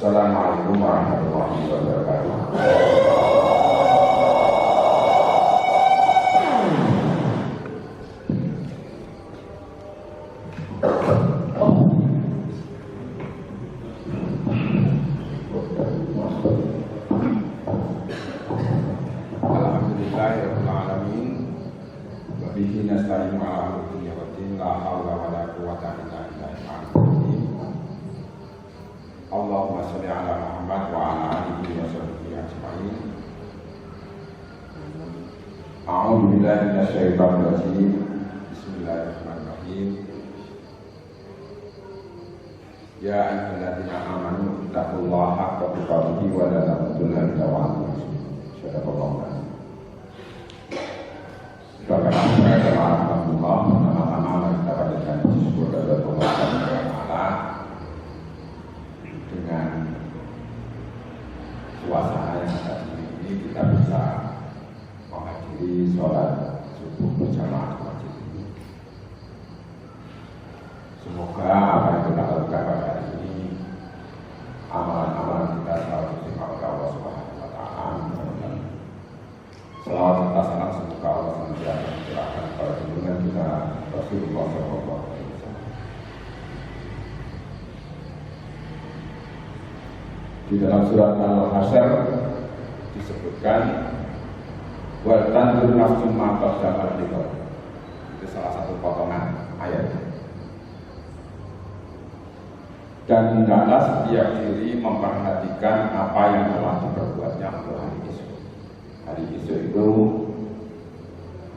Assalamualaikum warahmatullahi wabarakatuh. Alhamdulillahirrahmanirrahim. Wa bihi nasta'inu ala umuri dunya waddin, la haula wa la quwwata illa billahil Allahumma sholli ala Muhammad wa ala alihi wa sahbihi ajma'in. A'udzu billahi minasyaitonir rajim. Bismillahirrahmanirrahim. Ya ayyuhalladzina amanu taqullaha haqqa tuqatih wa la tamutunna illa wa antum muslimun. Syadaqallahu. Assalamualaikum warahmatullahi wabarakatuh. Kita panjatkan syukur kepada Allah Subhanahu wa taala dengan suasana yang saat ini kita bisa menghadiri sholat subuh berjamaah di masjid ini. Semoga apa yang kita lakukan pada hari ini, amalan-amalan kita selalu diterima oleh Allah Subhanahu wa taala. Selawat serta salam semoga Allah senantiasa mencurahkan kepada junjungan kita Rasulullah SAW. Di dalam surat Al-Hasyr disebutkan wal tanzur nafsum ma qaddamat liqad. Itu salah satu potongan ayat. Dan hendaklah setiap diri memperhatikan apa yang telah diperbuatnya untuk hari esok. Hari esok itu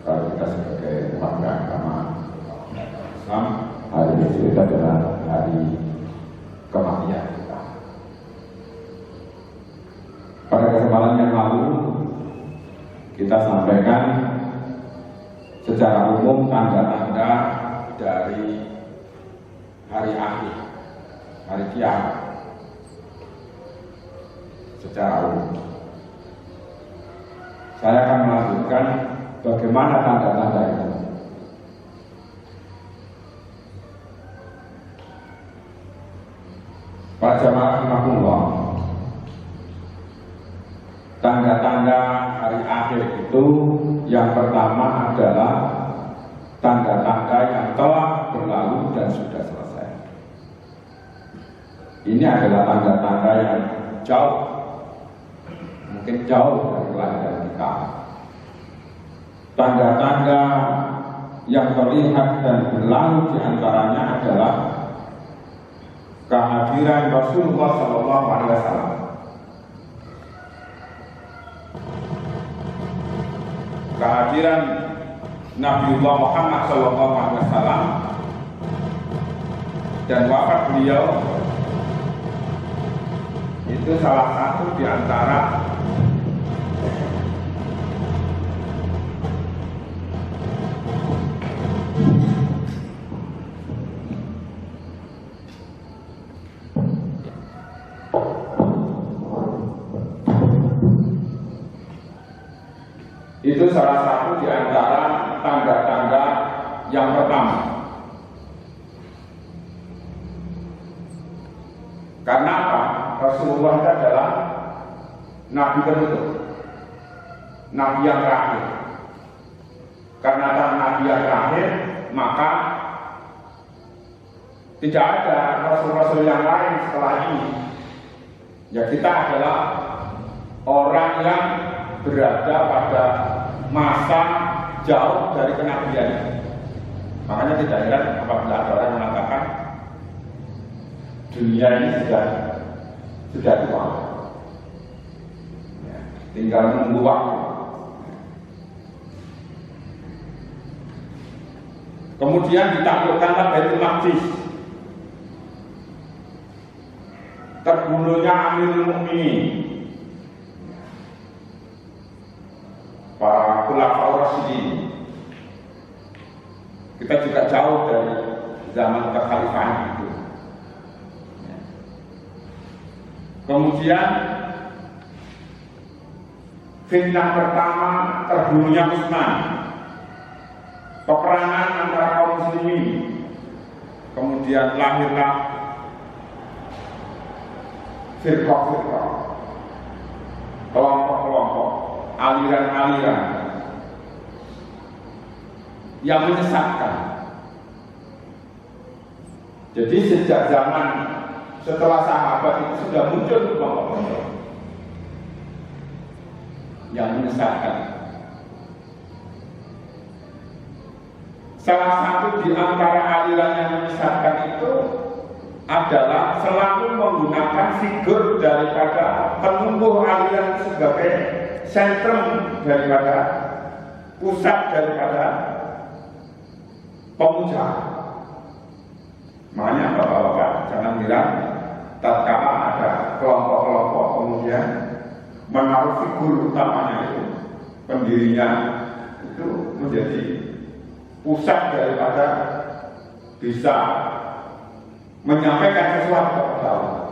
kalau kita sebagai umat beragama Islam, hari esok itu adalah hari kematian kita. Pada kesempatan yang lalu kita sampaikan secara umum tanda-tanda dari hari akhir, hari kiamat secara umum. Saya akan melanjutkan bagaimana tanda-tanda itu. Para jamaah rahimakumullah, tanda-tanda hari akhir itu yang pertama adalah tanda-tanda yang telah berlalu dan sudah selesai. Ini adalah tanda-tanda yang jauh, mungkin jauh dari kelahiran kita. Tanda-tanda yang terlihat dan berlalu diantaranya adalah kehadiran Rasulullah SAW. Kehadiran Nabiullah Muhammad SAW dan wafat beliau itu salah satu di antara tanda-tanda yang pertama. Karena apa? Rasulullah itu adalah Nabi penutup, Nabi yang terakhir. Karena Nabi yang terakhir, maka tidak ada Rasul-Rasul yang lain setelah ini. Ya, kita adalah orang yang berada pada masa jauh dari kenabian. Makanya tidak heran apabila ada orang mengatakan dunia ini sudah tua, ya, tinggal menunggu waktu. Kemudian ditaklukkanlah Baitul Maqdis, terbunuhnya Amirul Mukminin, para khulafaur rasyidin. Kita juga jauh dari zaman kekhalifahan itu. Kemudian fitnah pertama terbunuhnya Utsman, peperangan antara kaum muslimin. Kemudian lahirlah firqah-firqah, kelompok-kelompok, aliran-aliran yang menyesatkan. Jadi sejak zaman setelah sahabat itu sudah muncul kelompok-kelompok yang menyesatkan. Salah satu di antara aliran yang menyesatkan itu adalah selalu menggunakan figur daripada penumbuh aliran sebagai sentrum daripada pusat daripada pemuja. Makanya bapak-bapak jangan bilang tatkala ada kelompok-kelompok kemudian menaruh figur utamanya itu pendirinya itu menjadi pusat daripada bisa menyampaikan sesuatu kepada Allah.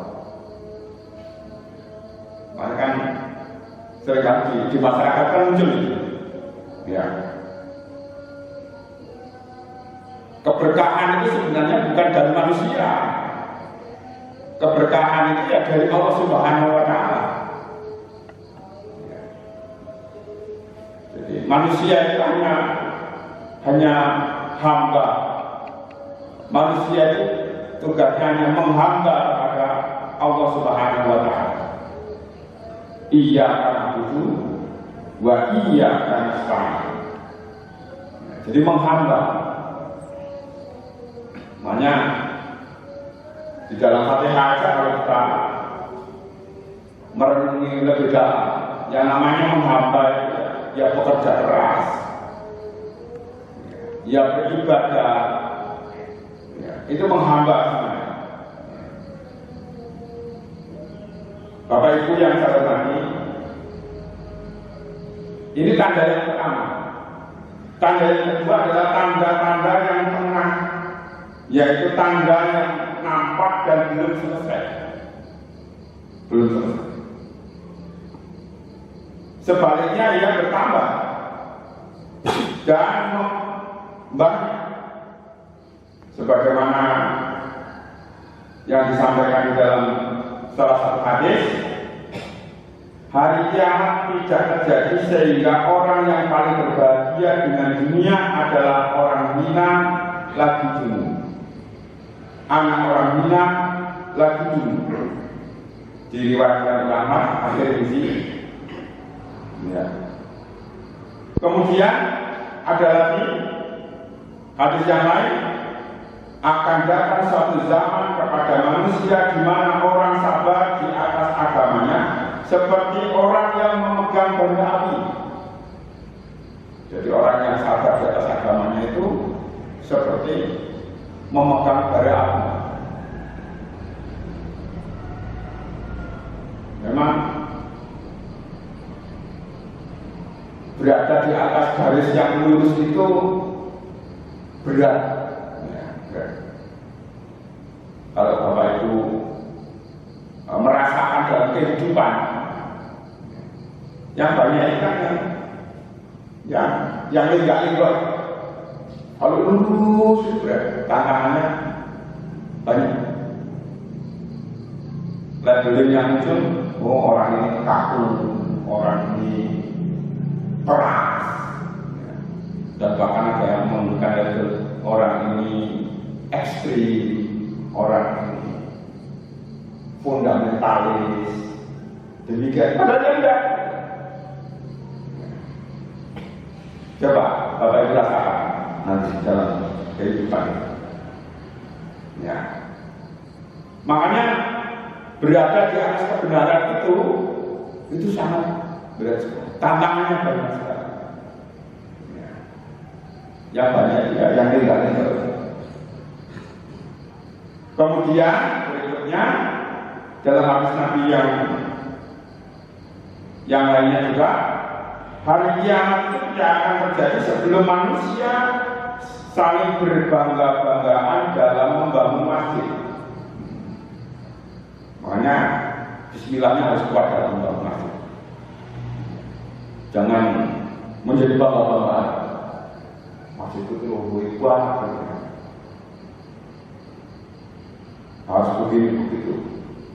Maka kan seringkali di masyarakat kan muncul ya, keberkahan itu sebenarnya bukan dari manusia. Keberkahan itu ya dari Allah Subhanahu wa Ta'ala. Jadi manusia itu hanya hamba. Manusia itu tugasnya hanya menghamba kepada Allah Subhanahu wa Ta'ala. Iyyaka na'budu wa iyyaka nasta'in. Jadi menghamba. Makanya di dalam Fatihah kalau kita merenungi lebih dalam, yang namanya menghamba ya pekerja keras, ya beribadah, ya, itu menghamba sebenarnya. Bapak Ibu yang saya hormati, ini tanda yang pertama. Tanda yang kedua adalah tanda-tanda yang tengah, yaitu tanda yang nampak dan belum selesai. Belum selesai. Sebaliknya ia bertambah dan banyak, sebagaimana yang disampaikan di dalam salah satu hadis, hari kiamat tidak terjadi sehingga orang yang paling berbahagia dengan dunia adalah orang hina lagi junub. Anak orang hina lagi junub. Diriwayatkan ulama akhir isi. Ya. Kemudian ada lagi hadis yang lain, akan datang suatu zaman kepada manusia di mana orang sabar di atas agamanya seperti orang yang memegang bara api. Jadi orang yang sabar di atas agamanya itu seperti memegang bara api. Memang berada di atas garis yang lurus itu berat. Ya, berat. Kalau Bapak Ibu merasakan dalam kehidupan, yang banyak itu kan yang linggak-linggak. Kalau lurus itu berat, tantangannya banyak. Labeling yang muncul, oh orang ini kaku, orang ini keras, dan bahkan ada yang menggunakan label orang ini ekstrim, orang ini fundamentalis, demikian. Padahal enggak. Coba Bapak Ibu rasakan nanti dalam kehidupan. Ya, makanya berada di atas kebenaran itu sangat berat sekali. Tantangannya banyak sekali. Ya. Yang banyak ya, yang tidak. Kemudian berikutnya dalam hadis Nabi yang lainnya juga, hari kiamat itu tidak akan terjadi sebelum manusia saling berbangga-banggaan dalam membangun masjid. Makanya bismillahnya harus kuat dalam membangun masjid. Jangan menjadi bangga-banggaan. Masjid itu kuat. Harus begini begitu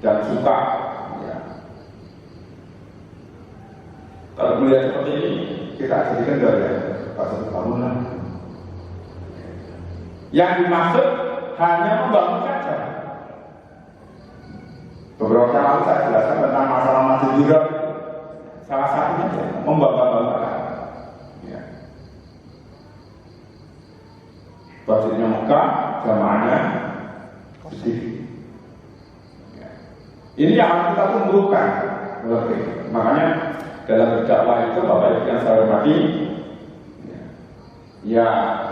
dan suka melihat seperti ini, kita jadikan dari satu bangunan. Yang dimaksud hanya membangun saja. Beberapa kali lalu saya jelaskan tentang masalah masjid Jirat. Salah satunya membanggakan. Ya. Budgetnya Mekah, jamaahnya sedikit. Ya. Ini yang harus kita tumbuhkan. Makanya dalam berdakwah itu Bapak Ibu yang saya hormati, ya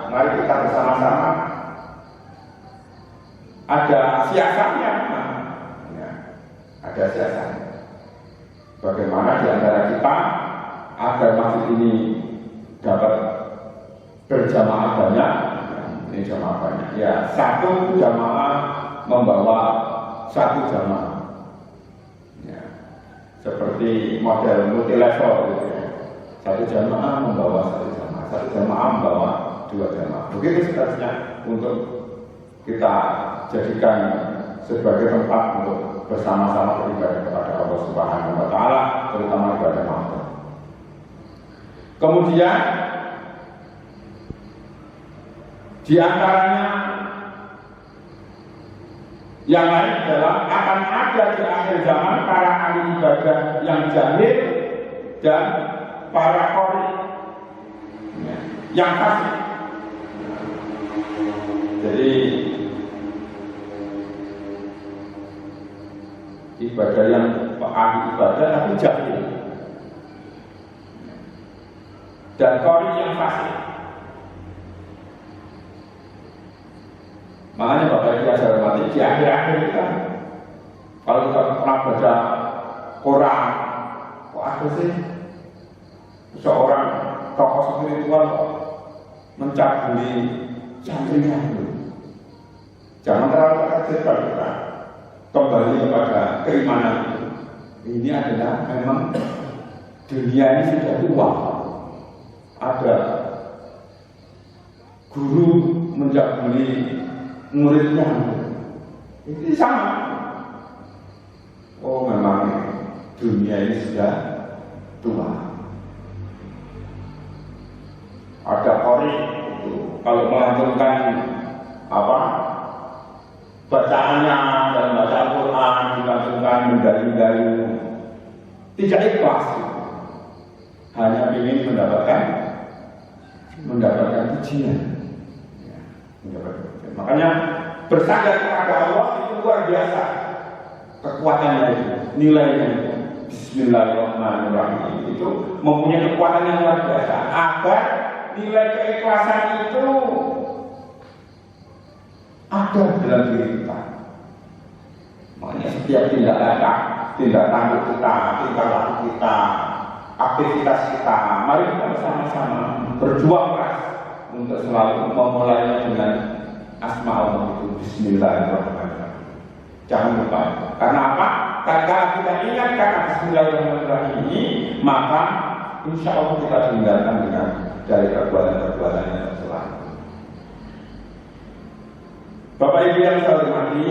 mari kita bersama-sama ada siasatnya, ya, ada siasatnya. Bagaimana di antara kita agar masjid ini dapat berjamaah banyak, ini jamaah banyak. Ya, satu jamaah membawa satu jamaah. Seperti model multi level gitu ya. Satu jamaah membawa satu jamaah membawa dua jamaah. Begitu seterusnya untuk kita jadikan sebagai tempat untuk bersama-sama beribadah kepada Allah Subhanahu wa taala, terutama ibadah malam. Kemudian di antaranya yang lain adalah akan ada di akhir zaman para ahli ibadah yang jahil dan para qori yang fasik. Jadi ibadah yang ahli ibadah tapi jahil dan qori yang fasik. Makanya Bapak Ibu yang saya hormati, di akhir-akhir kita kalau kita pernah baca Quran, kok ada sih seorang tokoh spiritual mencabuli santrinya itu. Jangan terlalu terkejut kita kembali kepada keimanan itu. Ini adalah memang dunia ini sudah tua. Ada guru mencabuli muridnya, ini sama. Oh, memang dunia ini sudah tua. Ada qori itu kalau melantunkan bacaannya dan baca Al-Quran dilantunkan mendayu-dayu, tidak ikhlas, hanya ingin mendapatkan pujian. Makanya bersandar kepada Allah itu luar biasa kekuatannya itu, nilainya itu. Bismillahirrahmanirrahim itu mempunyai kekuatan yang luar biasa agar nilai keikhlasan itu ada dalam diri kita. Makanya setiap tindak tanduk kita, tingkah laku kita, aktivitas kita, mari kita bersama-sama berjuang keras untuk selalu memulainya dengan asma Allah itu Bismillahirrahmanirrahim. Jangan lupa. Karena apa? Karena kita ingat kata Bismillahirrahmanirrahim ini, maka insya Allah kita dihindarkan dengan dari perbuatan-perbuatan yang tercela. Bapak Ibu yang saya hormati,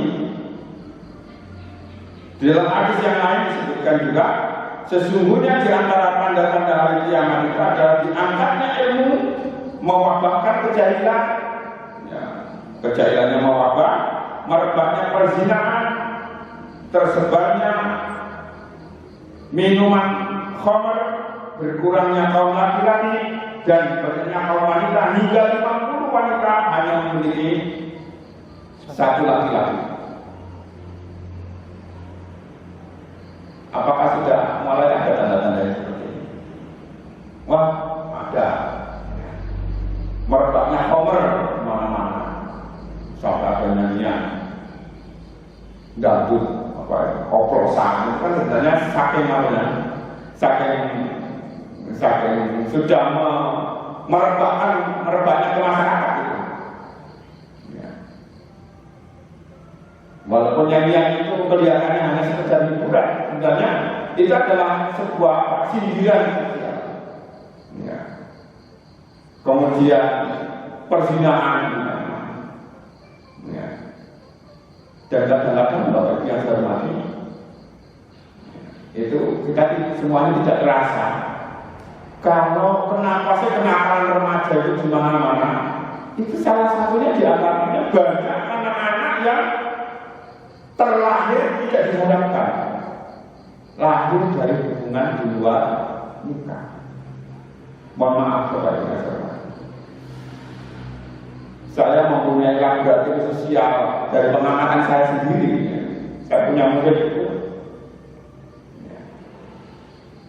di dalam hadis yang lain disebutkan juga, sesungguhnya di antara tanda-tanda hari kiamat itu adalah diangkatnya ilmu mewabahkan kejahilan. Kejahilannya mewabah, merebaknya perzinahan, tersebarnya minuman khamr, berkurangnya kaum laki-laki dan banyaknya kaum wanita hingga 50 wanita hanya memiliki satu laki-laki. Apakah sudah mulai ada tanda-tanda yang seperti ini? Wah, ada. Merebaknya khamr mana-mana. Sampai ada nyanyian dangdut, oplosan, itu kan sebenarnya saking sudah merebaknya ke masyarakat itu. Ya. Walaupun nyanyian itu kelihatannya hanya sekedar hiburan, sebenarnya itu adalah sebuah sindiran. Ya. Kemudian perzinahan. Dan kadang-kadang Bapak yang saya hormati, itu kita semuanya tidak terasa. Kalau kenapa sih kenakalan remaja itu di mana-mana? Itu salah satunya diantaranya banyak anak-anak yang terlahir tidak diharapkan, lahir dari hubungan di luar nikah. Mohon maaf Bapak Ibu sekalian, saya mempunyai laboratorium sosial dari pengamatan saya sendiri. Saya punya murid itu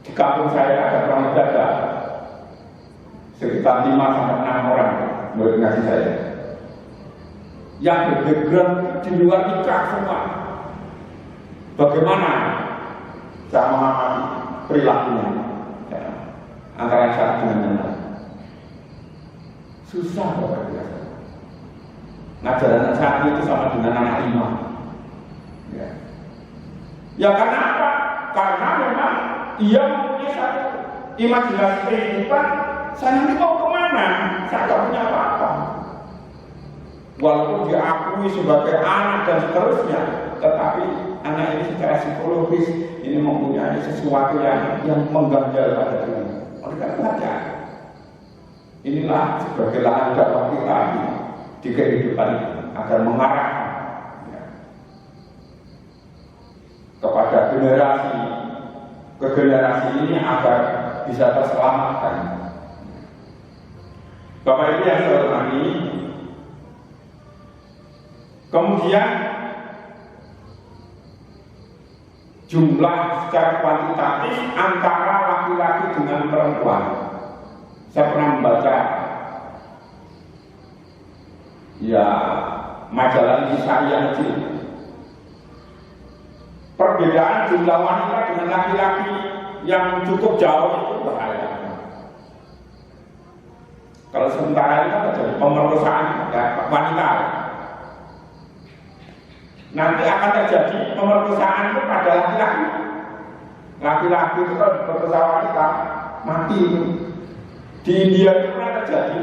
di kampung saya ada kurang lebih ada sekitar 5-6 orang murid ngaji saya yang berbackground di luar nikah semua. Bagaimana cara mengamati perilakunya ya, antara satu dengan lain? Susah Bapak Ibu. Ngajaran saat itu sama dengan anak imam. Ya karena apa? Karena memang ia mempunyai satu imajinasi kehidupan. Saya nanti mau kemana? Saya tidak punya apa-apa. Walaupun diakui sebagai anak dan seterusnya, tetapi anak ini secara psikologis ini mempunyai sesuatu yang mengganjal pada dirinya. Oleh karena itu, inilah sebagai lahan dakwah kita di kehidupan ini agar mengarah kepada generasi ke generasi ini agar bisa terselamatkan. Bapak Ibu yang saya hormati, kemudian jumlah secara kuantitatif antara laki-laki dengan perempuan. Saya pernah membaca ya majalah Isaiah kecil. Perbedaan jumlah wanita dengan laki-laki yang cukup jauh itu bahaya. Kalau sementara ini kan terjadi pemerkosaan ya, wanita. Nanti akan terjadi pemerkosaan itu pada laki-laki. Laki-laki itu kalau diperkosa wanita mati. Di India itu pernah terjadi.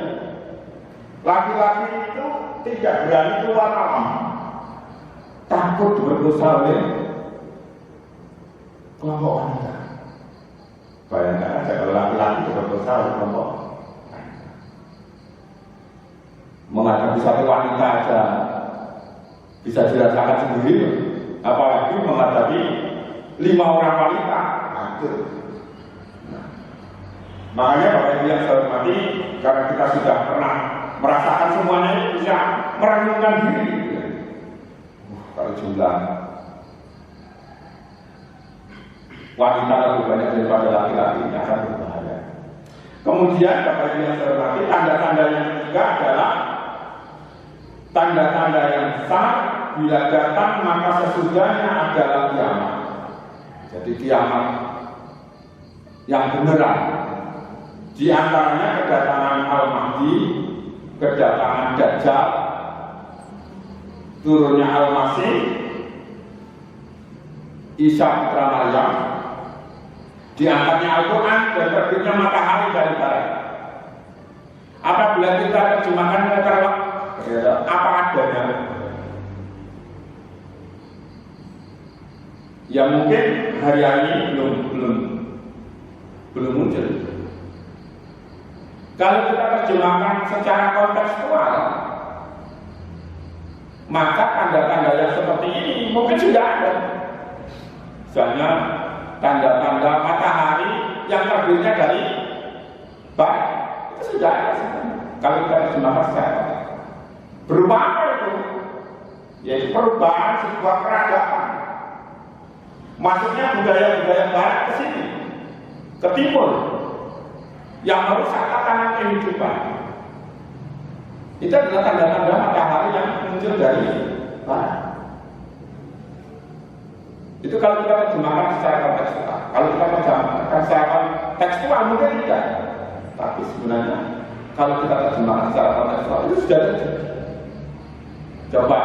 Laki-laki itu tidak berani keluar malam, takut diperkosa oleh kelompok wanita. Bayangkan aja kalau laki-laki diperkosa oleh kelompok. Menghadapi satu wanita aja bisa dirasakan sendiri, apalagi menghadapi 5 orang wanita. Makanya Bapak Ibu yang saya hormati, karena kita sudah pernah merasakan semuanya itu bisa merenungkan diri. Kalau jumlah wanita lebih banyak daripada laki-laki ini akan berbahaya. Kemudian Bapak Ibu yang saya hormati, tanda-tanda yang ketiga adalah tanda-tanda yang sah bila datang maka sesudahnya adalah kiamat. Jadi kiamat yang beneran. Di antaranya kedatangan Al-Mahdi, kedatangan Dajjal, turunnya Al-Masih, Isa putra Maryam, di antaranya Al-Quran dan terbitnya matahari dari barat. Apabila kita terjemahkan apa adanya, ya mungkin hari-hari ini belum muncul. Kalau kita terjemahkan secara kontekstual, maka tanda-tanda yang seperti ini mungkin sudah ada. Misalnya tanda-tanda matahari yang terbitnya dari barat itu sudah ada. Kalau kita terjemahkan secara berupa apa itu? Yaitu perubahan sebuah peradaban. Maksudnya budaya-budaya barat ke sini, ke timur, yang merusak tatanan kehidupan. Itu adalah tanda-tanda matahari yang muncul dari barat. Itu kalau kita terjemahkan secara kontekstual. Kalau kita terjemahkan secara tekstual mungkin tidak. Tapi sebenarnya kalau kita terjemahkan secara kontekstual itu sudah terjadi. Coba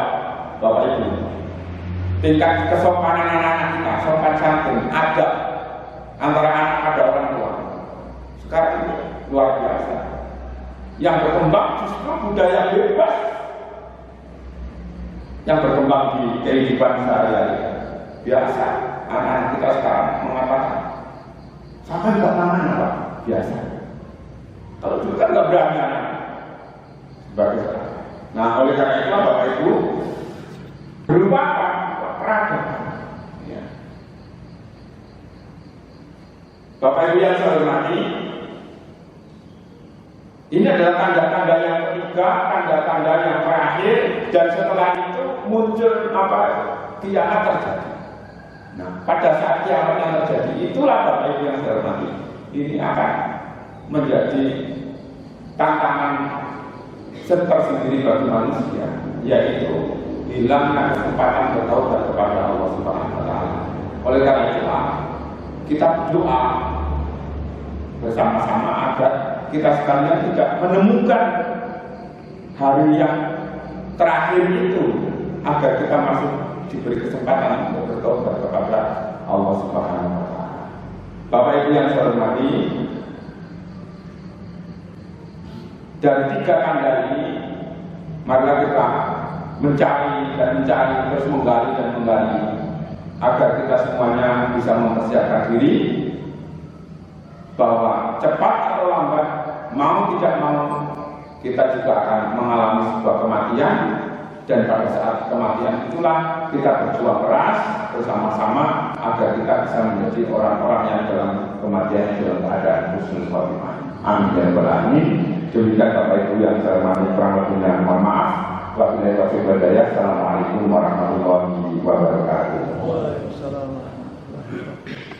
Bapak Ibu, tingkat kesopanan anak-anak kita, sopan santun, adab antara anak pada orang tua sekarang ini luar biasa. Yang berkembang justru budaya bebas yang berkembang di kehidupan sehari-hari. Biasa anak-anak kita sekarang mengatakan, sampai nggak mana Pak? Biasa. Kalau dulu kan nggak berani sebagai sekarang. Nah, oleh karena itu Bapak Ibu berupa apa? Peradaban. Ya. Bapak Ibu yang saya hormati, ini adalah tanda-tanda yang ketiga, tanda-tanda yang terakhir, dan setelah itu muncul apa? Kiamat terjadi. Nah, pada saat kiamat yang terjadi, itulah Bapak Ibu yang saya hormati, ini akan menjadi tantangan tersendiri bagi manusia, yaitu hilangnya kesempatan bertaubat kepada Allah Subhanahu wa Ta'ala. Oleh karena itulah kita berdoa bersama-sama agar kita sekalian tidak menemukan hari yang terakhir itu, agar kita masih diberi kesempatan untuk bertobat kepada Allah Subhanahu wa Ta'ala. Bapak Ibu yang saya hormati, dari tiga tanda ini marilah kita mencari dan mencari, terus menggali dan menggali, agar kita semuanya bisa mempersiapkan diri bahwa cepat atau lambat, mau tidak mau, kita juga akan mengalami sebuah kematian. Dan pada saat kematian itulah kita berjuang keras bersama-sama agar kita bisa menjadi orang-orang yang dalam kematian dalam keadaan husnul khotimah. Amin ya rabbal alamin. Demikian Bapak Ibu yang saya hormati, kurang lebihnya mohon maaf. Wabillahi taufiq wal hidayah. Assalamualaikum warahmatullahi wabarakatuh. Waalaikumsalam warahmatullahi wabarakatuh.